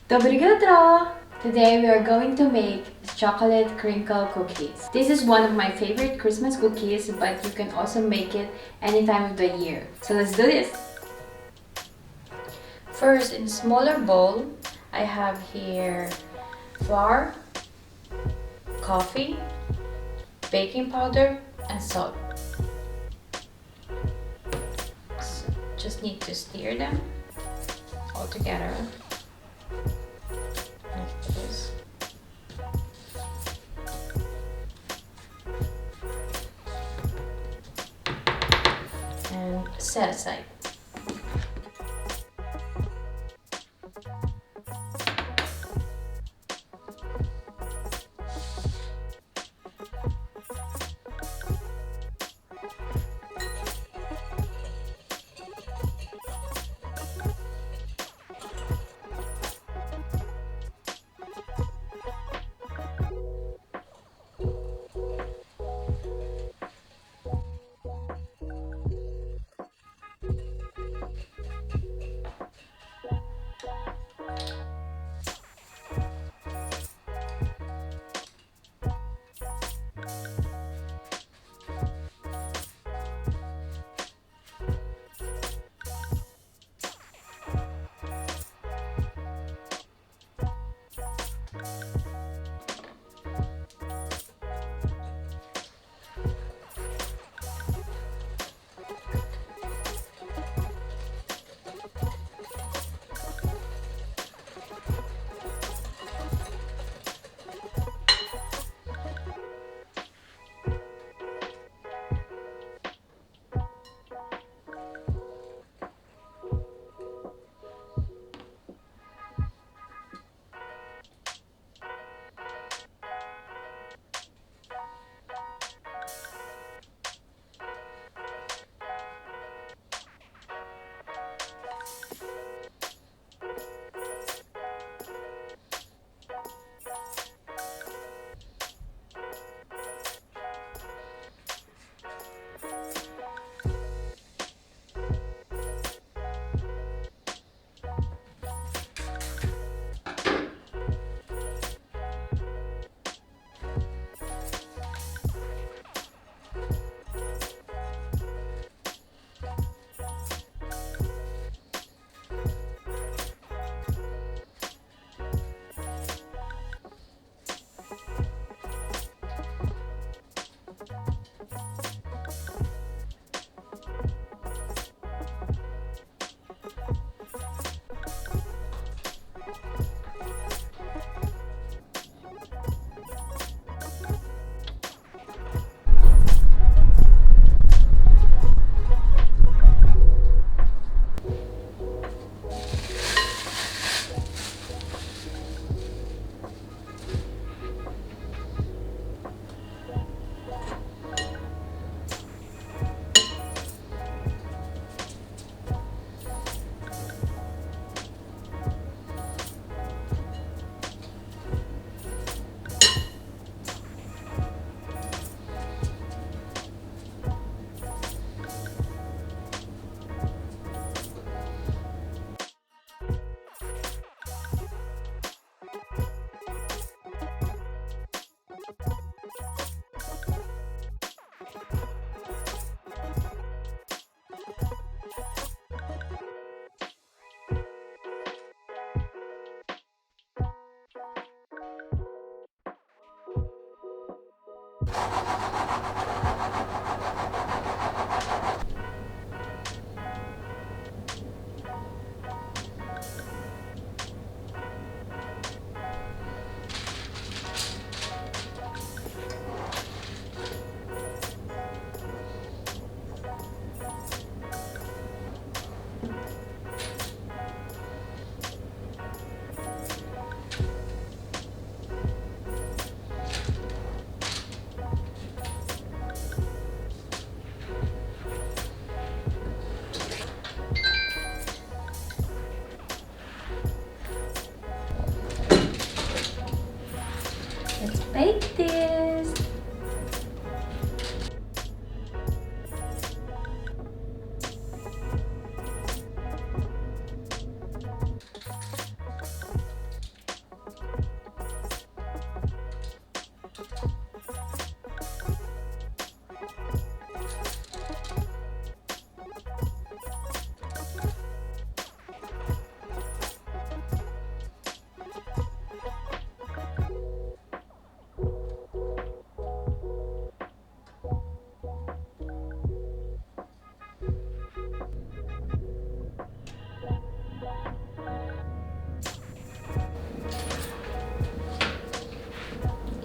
Dobro jutro! Today we are going to make chocolate crinkle cookies. This is one of my favorite Christmas cookies, but you can also make it any time of the year. So let's do this! First, in a smaller bowl, I have here flour, coffee, baking powder, and salt. So just need to stir them all together. Like this. And set aside.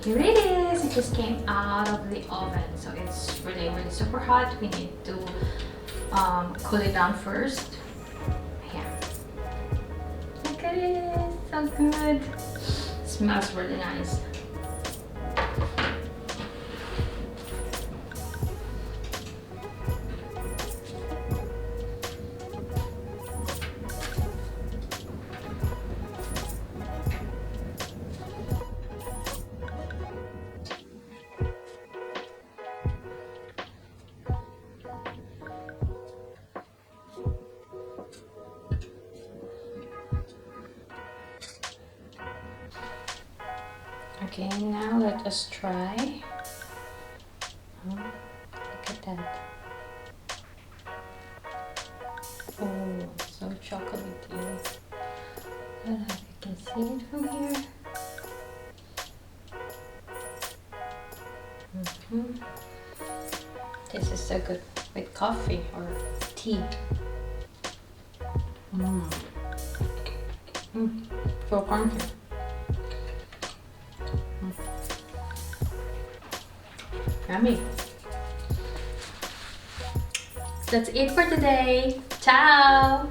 Here it is. It just came out of the oven, so it's really, really super hot. We need to cool it down first. Here. Look at it, so good. Smells really nice. Okay, now let us try. Oh, look at that. Oh, so chocolatey. I don't know if you can see it from here. This is so good with coffee or tea. So crunchy. Yummy. That's it for today. Ciao!